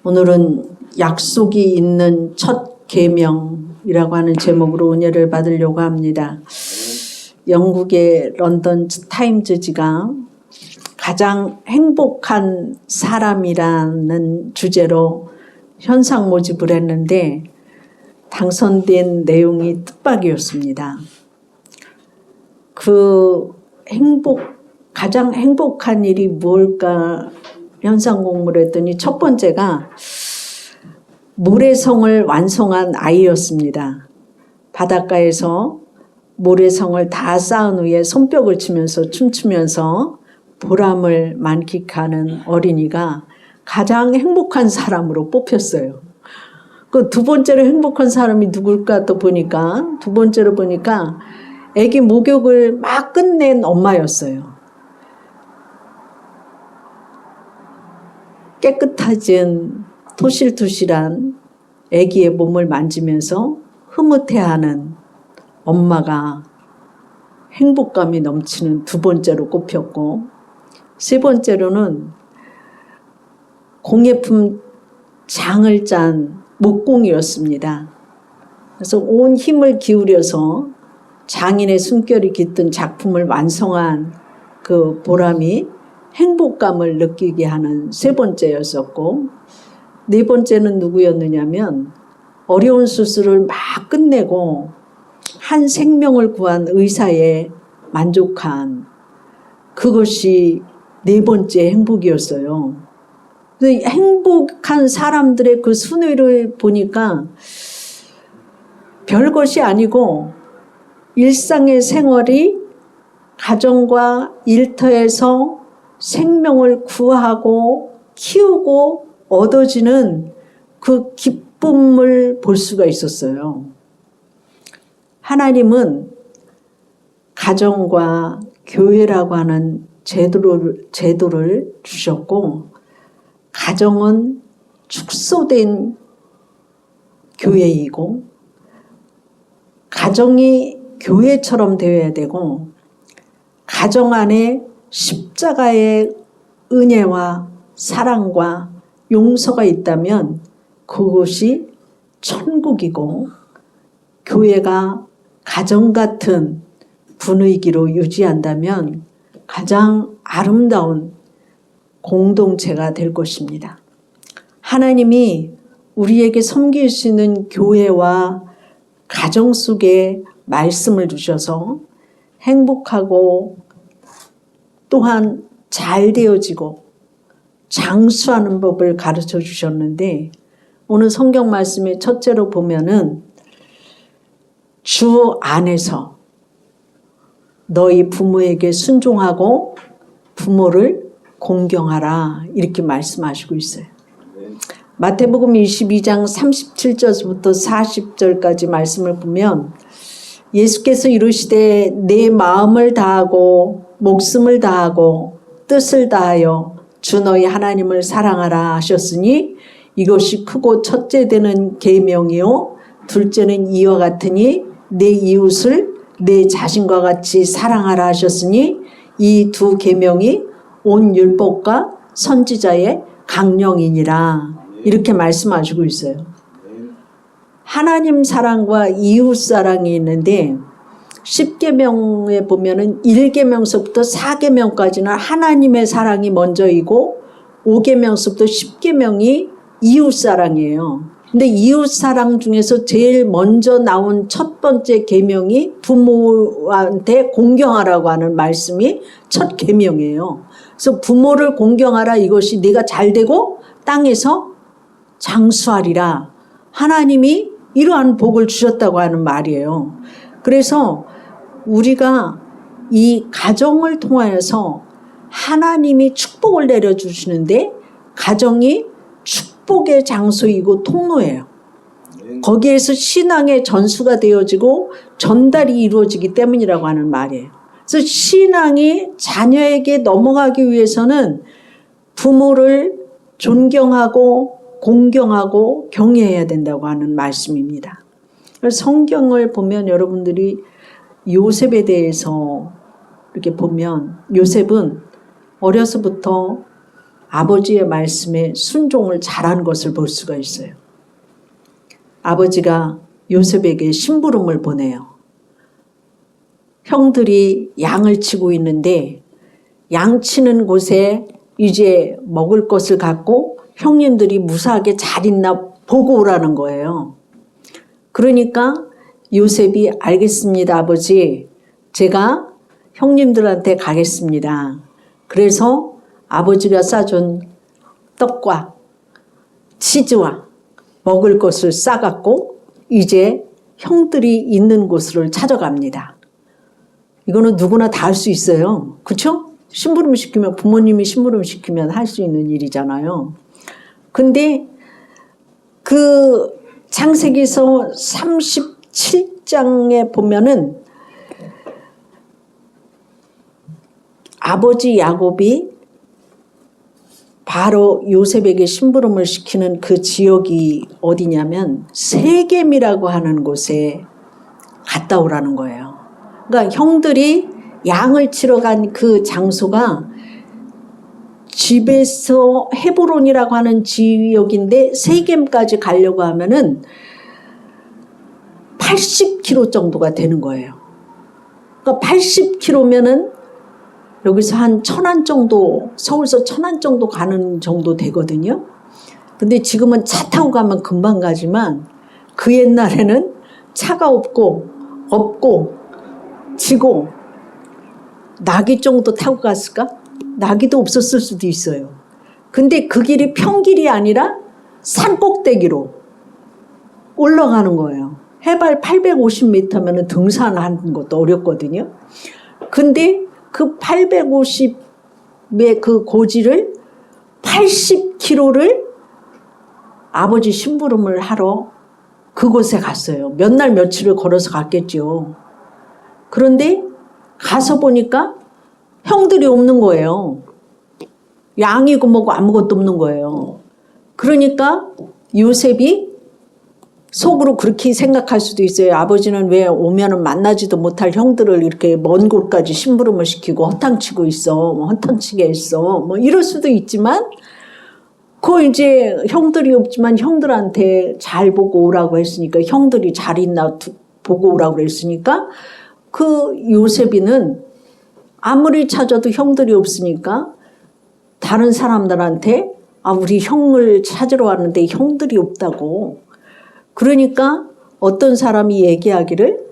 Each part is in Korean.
오늘은 약속이 있는 첫 계명이라고 하는 제목으로 은혜를 받으려고 합니다. 영국의 런던 타임즈지가 가장 행복한 사람이라는 주제로 현상 모집을 했는데 당선된 내용이 뜻밖이었습니다. 가장 행복한 일이 뭘까 현상 공부를 했더니 첫 번째가 모래성을 완성한 아이였습니다. 바닷가에서 모래성을 다 쌓은 후에 손뼉을 치면서 춤추면서 보람을 만끽하는 어린이가 가장 행복한 사람으로 뽑혔어요. 그 두 번째로 행복한 사람이 누굴까 또 보니까 두 번째로 보니까 아기 목욕을 막 끝낸 엄마였어요. 깨끗해진 토실토실한 아기의 몸을 만지면서 흐뭇해하는 엄마가 행복감이 넘치는 두 번째로 꼽혔고, 세 번째로는 공예품 장을 짠 목공이었습니다. 그래서 온 힘을 기울여서 장인의 숨결이 깃든 작품을 완성한 그 보람이 행복감을 느끼게 하는 세 번째였었고, 네 번째는 누구였느냐면 어려운 수술을 막 끝내고 한 생명을 구한 의사에 만족한 그것이 네 번째 행복이었어요. 행복한 사람들의 그 순위를 보니까 별것이 아니고 일상의 생활이 가정과 일터에서 생명을 구하고 키우고 얻어지는 그 기쁨을 볼 수가 있었어요. 하나님은 가정과 교회라고 하는 제도를 주셨고, 가정은 축소된 교회이고, 가정이 교회처럼 되어야 되고, 가정 안에 십자가의 은혜와 사랑과 용서가 있다면 그것이 천국이고, 교회가 가정 같은 분위기로 유지한다면 가장 아름다운 공동체가 될 것입니다. 하나님이 우리에게 섬길 수 있는 교회와 가정 속에 말씀을 주셔서 행복하고 또한 잘 되어지고 장수하는 법을 가르쳐 주셨는데, 오늘 성경 말씀의 첫째로 보면은 주 안에서 너희 부모에게 순종하고 부모를 공경하라, 이렇게 말씀하시고 있어요. 마태복음 22장 37절부터 40절까지 말씀을 보면 예수께서 이르시되 내 마음을 다하고 목숨을 다하고 뜻을 다하여 주 너희 하나님을 사랑하라 하셨으니 이것이 크고 첫째 되는 계명이요 둘째는 이와 같으니 내 이웃을 내 자신과 같이 사랑하라 하셨으니 이 두 계명이 온 율법과 선지자의 강령이니라, 이렇게 말씀하시고 있어요. 하나님 사랑과 이웃 사랑이 있는데 10계명에 보면은 1계명서부터 4계명까지는 하나님의 사랑이 먼저이고 5계명서부터 10계명이 이웃 사랑이에요. 근데 이웃 사랑 중에서 제일 먼저 나온 첫 번째 계명이 부모한테 공경하라고 하는 말씀이 첫 계명이에요. 그래서 부모를 공경하라, 이것이 네가 잘되고 땅에서 장수하리라, 하나님이 이러한 복을 주셨다고 하는 말이에요. 그래서 우리가 이 가정을 통하여서 하나님이 축복을 내려주시는데 가정이 축복의 장소이고 통로예요. 거기에서 신앙의 전수가 되어지고 전달이 이루어지기 때문이라고 하는 말이에요. 그래서 신앙이 자녀에게 넘어가기 위해서는 부모를 존경하고 공경하고 경외해야 된다고 하는 말씀입니다. 성경을 보면 여러분들이 요셉에 대해서 이렇게 보면 요셉은 어려서부터 아버지의 말씀에 순종을 잘한 것을 볼 수가 있어요. 아버지가 요셉에게 심부름을 보내요. 형들이 양을 치고 있는데 양 치는 곳에 이제 먹을 것을 갖고 형님들이 무사하게 잘 있나 보고 오라는 거예요. 그러니까 요셉이 알겠습니다, 아버지. 제가 형님들한테 가겠습니다. 그래서 아버지가 싸준 떡과 치즈와 먹을 것을 싸갖고 이제 형들이 있는 곳을 찾아갑니다. 이거는 누구나 다 할 수 있어요. 그렇죠? 심부름 시키면, 부모님이 심부름 시키면 할 수 있는 일이잖아요. 근데 그 창세기서 37장에 보면은 아버지 야곱이 바로 요셉에게 심부름을 시키는 그 지역이 어디냐면 세겜이라고 하는 곳에 갔다 오라는 거예요. 그러니까 형들이 양을 치러 간 그 장소가 집에서 헤브론이라고 하는 지역인데 세겜까지 가려고 하면은 80km 정도가 되는 거예요. 그러니까 80km면은 여기서 한 천안 정도, 서울서 천안 정도 가는 정도 되거든요. 근데 지금은 차 타고 가면 금방 가지만 그 옛날에는 차가 없고 지고 나귀 정도 타고 갔을까? 나귀도 없었을 수도 있어요. 근데 그 길이 평길이 아니라 산 꼭대기로 올라가는 거예요. 해발 850m면 등산하는 것도 어렵거든요. 근데 그 850의 그 고지를 80km를 아버지 심부름을 하러 그곳에 갔어요. 몇 날 며칠을 걸어서 갔겠죠. 그런데 가서 보니까 형들이 없는 거예요. 양이고 뭐고 아무것도 없는 거예요. 그러니까 요셉이 속으로 그렇게 생각할 수도 있어요. 아버지는 왜 오면은 만나지도 못할 형들을 이렇게 먼 곳까지 심부름을 시키고 허탕치고 있어. 뭐 허탕치게 했어. 뭐 이럴 수도 있지만 그 이제 형들이 없지만 형들한테 잘 보고 오라고 했으니까 형들이 잘 있나 보고 오라고 그랬으니까 그 요셉이는 아무리 찾아도 형들이 없으니까 다른 사람들한테 우리 형을 찾으러 왔는데 형들이 없다고. 그러니까 어떤 사람이 얘기하기를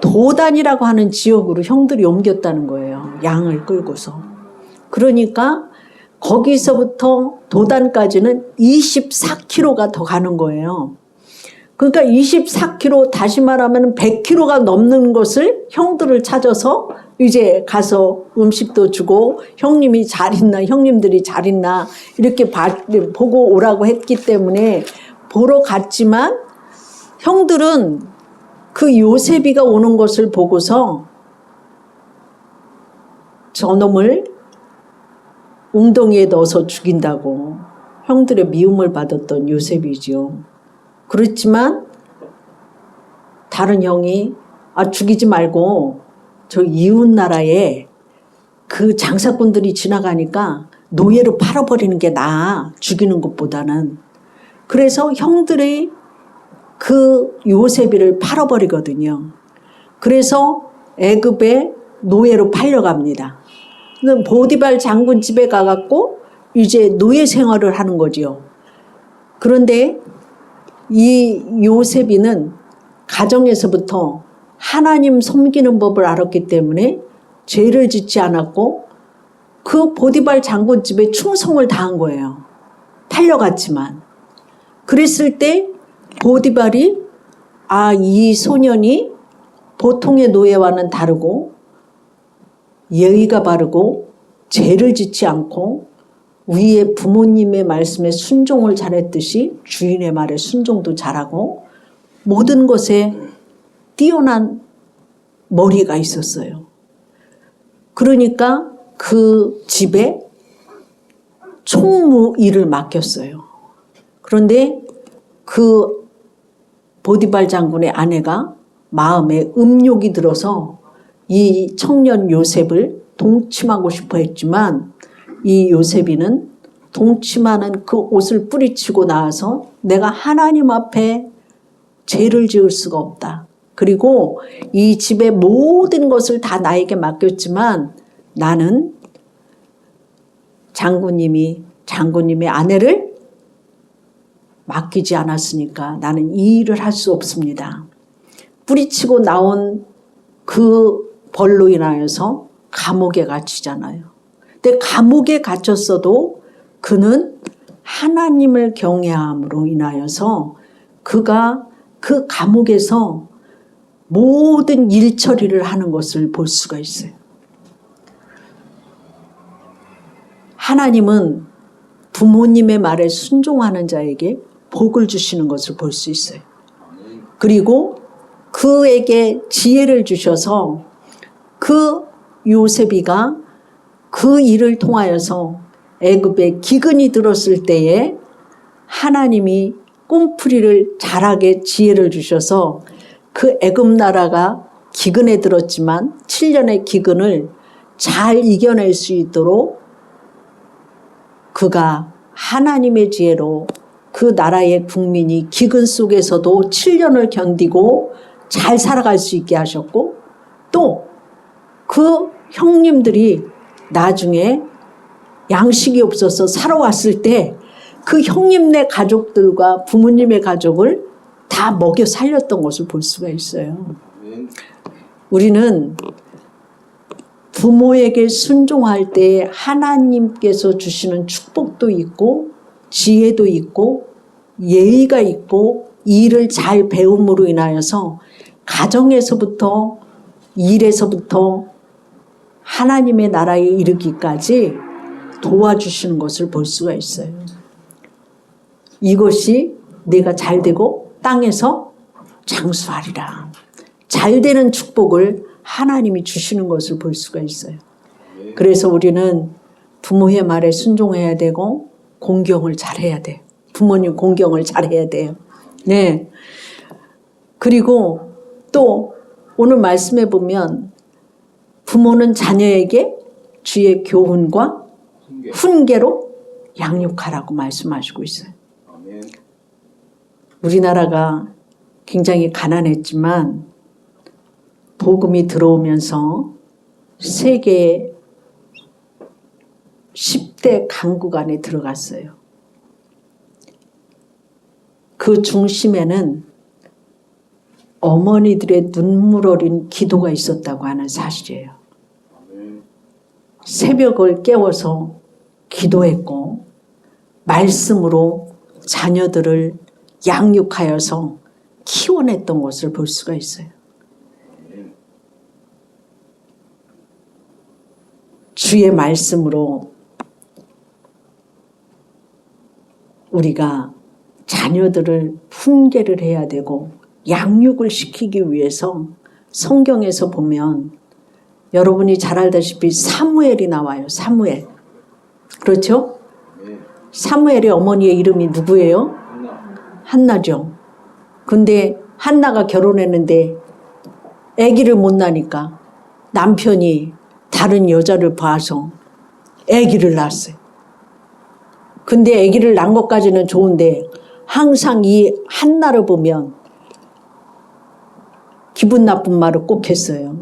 도단이라고 하는 지역으로 형들이 옮겼다는 거예요. 양을 끌고서. 그러니까 거기서부터 도단까지는 24km가 더 가는 거예요. 그러니까 24km, 다시 말하면 100km가 넘는 것을 형들을 찾아서 이제 가서 음식도 주고 형님이 잘 있나, 형님들이 잘 있나 이렇게 보고 오라고 했기 때문에 보러 갔지만 형들은 그 요셉이가 오는 것을 보고서 저놈을 웅덩이에 넣어서 죽인다고 형들의 미움을 받았던 요셉이죠. 그렇지만 다른 형이 죽이지 말고 저 이웃 나라에 그 장사꾼들이 지나가니까 노예로 팔아버리는 게 나아, 죽이는 것보다는. 그래서 형들이 그 요셉이를 팔아버리거든요. 그래서 애굽에 노예로 팔려갑니다. 보디발 장군 집에 가갖고 이제 노예 생활을 하는 거지요. 그런데 이 요셉이는 가정에서부터 하나님 섬기는 법을 알았기 때문에 죄를 짓지 않았고 그 보디발 장군 집에 충성을 다한 거예요. 팔려갔지만. 그랬을 때 보디발이 이 소년이 보통의 노예와는 다르고 예의가 바르고 죄를 짓지 않고 위에 부모님의 말씀에 순종을 잘했듯이 주인의 말에 순종도 잘하고 모든 것에 뛰어난 머리가 있었어요. 그러니까 그 집에 총무 일을 맡겼어요. 그런데 그 보디발 장군의 아내가 마음에 음욕이 들어서 이 청년 요셉을 동침하고 싶어 했지만 이 요셉이는 동치마는 그 옷을 뿌리치고 나와서 내가 하나님 앞에 죄를 지을 수가 없다. 그리고 이 집의 모든 것을 다 나에게 맡겼지만 나는 장군님의 아내를 맡기지 않았으니까 나는 이 일을 할 수 없습니다. 뿌리치고 나온 그 벌로 인하여서 감옥에 갇히잖아요. 근데 감옥에 갇혔어도 그는 하나님을 경외함으로 인하여서 그가 그 감옥에서 모든 일 처리를 하는 것을 볼 수가 있어요. 하나님은 부모님의 말에 순종하는 자에게 복을 주시는 것을 볼 수 있어요. 그리고 그에게 지혜를 주셔서 그 요셉이가 그 일을 통하여서 애굽에 기근이 들었을 때에 하나님이 꿈풀이를 잘하게 지혜를 주셔서 그 애굽 나라가 기근에 들었지만 7년의 기근을 잘 이겨낼 수 있도록 그가 하나님의 지혜로 그 나라의 국민이 기근 속에서도 7년을 견디고 잘 살아갈 수 있게 하셨고 또 그 형님들이 나중에 양식이 없어서 살아왔을 때 그 형님네 가족들과 부모님의 가족을 다 먹여 살렸던 것을 볼 수가 있어요. 우리는 부모에게 순종할 때 하나님께서 주시는 축복도 있고 지혜도 있고 예의가 있고 일을 잘 배움으로 인하여서 가정에서부터 일에서부터 하나님의 나라에 이르기까지 도와주시는 것을 볼 수가 있어요. 이것이 내가 잘되고 땅에서 장수하리라. 잘되는 축복을 하나님이 주시는 것을 볼 수가 있어요. 그래서 우리는 부모의 말에 순종해야 되고 공경을 잘해야 돼요. 부모님 공경을 잘해야 돼요. 네. 그리고 또 오늘 말씀해 보면 부모는 자녀에게 주의 교훈과 훈계로 양육하라고 말씀하시고 있어요. 우리나라가 굉장히 가난했지만 복음이 들어오면서 세계 10대 강국 안에 들어갔어요. 그 중심에는 어머니들의 눈물 어린 기도가 있었다고 하는 사실이에요. 새벽을 깨워서 기도했고 말씀으로 자녀들을 양육하여서 키워냈던 것을 볼 수가 있어요. 주의 말씀으로 우리가 자녀들을 훈계를 해야 되고 양육을 시키기 위해서 성경에서 보면 여러분이 잘 알다시피 사무엘이 나와요. 사무엘. 그렇죠? 사무엘의 어머니의 이름이 누구예요? 한나죠. 근데 한나가 결혼했는데 아기를 못 낳으니까 남편이 다른 여자를 봐서 아기를 낳았어요. 근데 아기를 낳은 것까지는 좋은데 항상 이 한나를 보면 기분 나쁜 말을 꼭 했어요.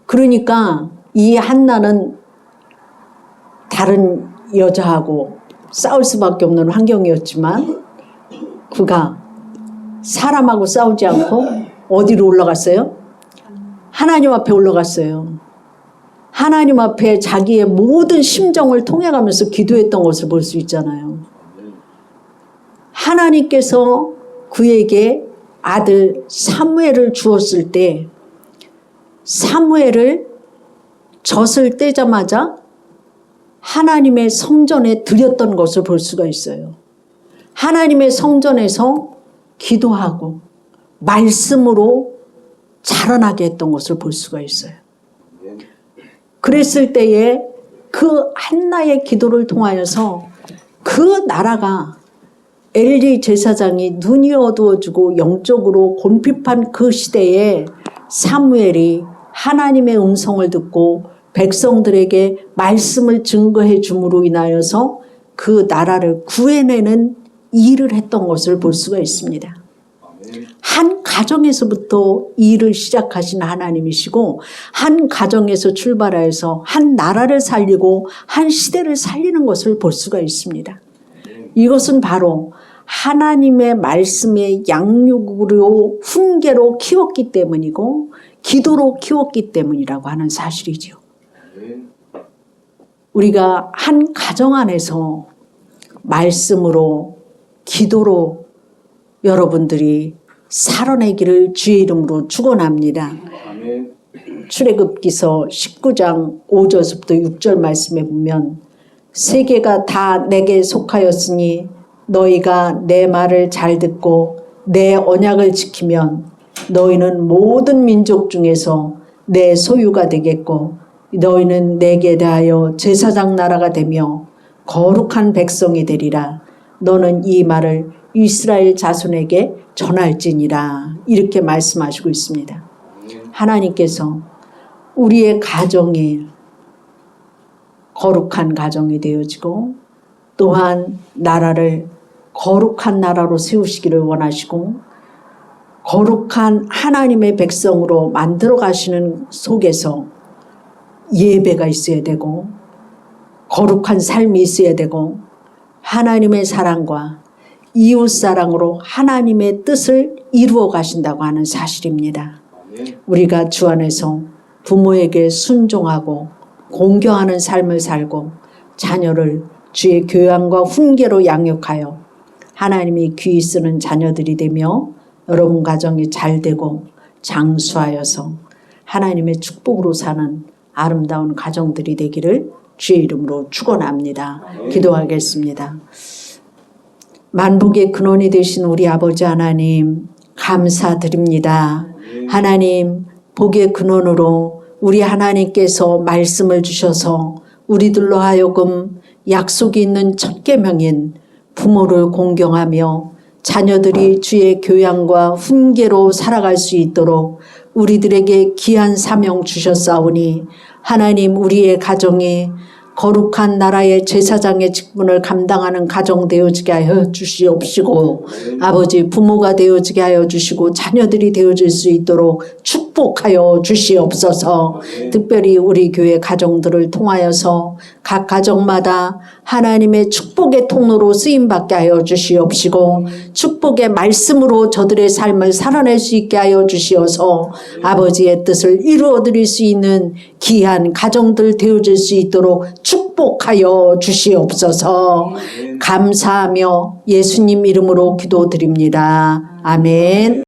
그러니까 이 한나는 다른 여자하고 싸울 수밖에 없는 환경이었지만 그가 사람하고 싸우지 않고 어디로 올라갔어요? 하나님 앞에 올라갔어요. 하나님 앞에 자기의 모든 심정을 통해가면서 기도했던 것을 볼 수 있잖아요. 하나님께서 그에게 아들 사무엘을 주었을 때 사무엘을 젖을 떼자마자 하나님의 성전에 드렸던 것을 볼 수가 있어요. 하나님의 성전에서 기도하고 말씀으로 자라나게 했던 것을 볼 수가 있어요. 그랬을 때에 그 한나의 기도를 통하여서 그 나라가 엘리 제사장이 눈이 어두워지고 영적으로 곤핍한 그 시대에 사무엘이 하나님의 음성을 듣고 백성들에게 말씀을 증거해 줌으로 인하여서 그 나라를 구해내는 일을 했던 것을 볼 수가 있습니다. 한 가정에서부터 일을 시작하신 하나님이시고 한 가정에서 출발해서 한 나라를 살리고 한 시대를 살리는 것을 볼 수가 있습니다. 이것은 바로 하나님의 말씀의 양육으로 훈계로 키웠기 때문이고 기도로 키웠기 때문이라고 하는 사실이죠. 우리가 한 가정 안에서 말씀으로 기도로 여러분들이 살아내기를 주의 이름으로 축원합니다. 출애굽기서 19장 5절부터 6절 말씀에 보면 세계가 다 내게 속하였으니 너희가 내 말을 잘 듣고 내 언약을 지키면 너희는 모든 민족 중에서 내 소유가 되겠고 너희는 내게 대하여 제사장 나라가 되며 거룩한 백성이 되리라. 너는 이 말을 이스라엘 자손에게 전할지니라. 이렇게 말씀하시고 있습니다. 하나님께서 우리의 가정이 거룩한 가정이 되어지고 또한 나라를 거룩한 나라로 세우시기를 원하시고 거룩한 하나님의 백성으로 만들어 가시는 속에서 예배가 있어야 되고 거룩한 삶이 있어야 되고 하나님의 사랑과 이웃사랑으로 하나님의 뜻을 이루어 가신다고 하는 사실입니다. 우리가 주 안에서 부모에게 순종하고 공경하는 삶을 살고 자녀를 주의 교양과 훈계로 양육하여 하나님이 귀히 쓰는 자녀들이 되며 여러분 가정이 잘 되고 장수하여서 하나님의 축복으로 사는 아름다운 가정들이 되기를 주의 이름으로 축원합니다. 기도하겠습니다. 만복의 근원이 되신 우리 아버지 하나님 감사드립니다. 하나님 복의 근원으로 우리 하나님께서 말씀을 주셔서 우리들로 하여금 약속이 있는 첫 계명인 부모를 공경하며 자녀들이 주의 교양과 훈계로 살아갈 수 있도록 우리들에게 귀한 사명 주셨사오니 하나님 우리의 가정이 거룩한 나라의 제사장의 직분을 감당하는 가정 되어지게 하여 주시옵시고 아버지 부모가 되어지게 하여 주시고 자녀들이 되어질 수 있도록 축복하여 주시옵소서. 특별히 우리 교회 가정들을 통하여서 각 가정마다 하나님의 축복의 통로로 쓰임받게 하여 주시옵시고 축복의 말씀으로 저들의 삶을 살아낼 수 있게 하여 주시어서 아버지의 뜻을 이루어드릴 수 있는 귀한 가정들 되어질 수 있도록 축복하여 주시옵소서. 감사하며 예수님 이름으로 기도드립니다. 아멘.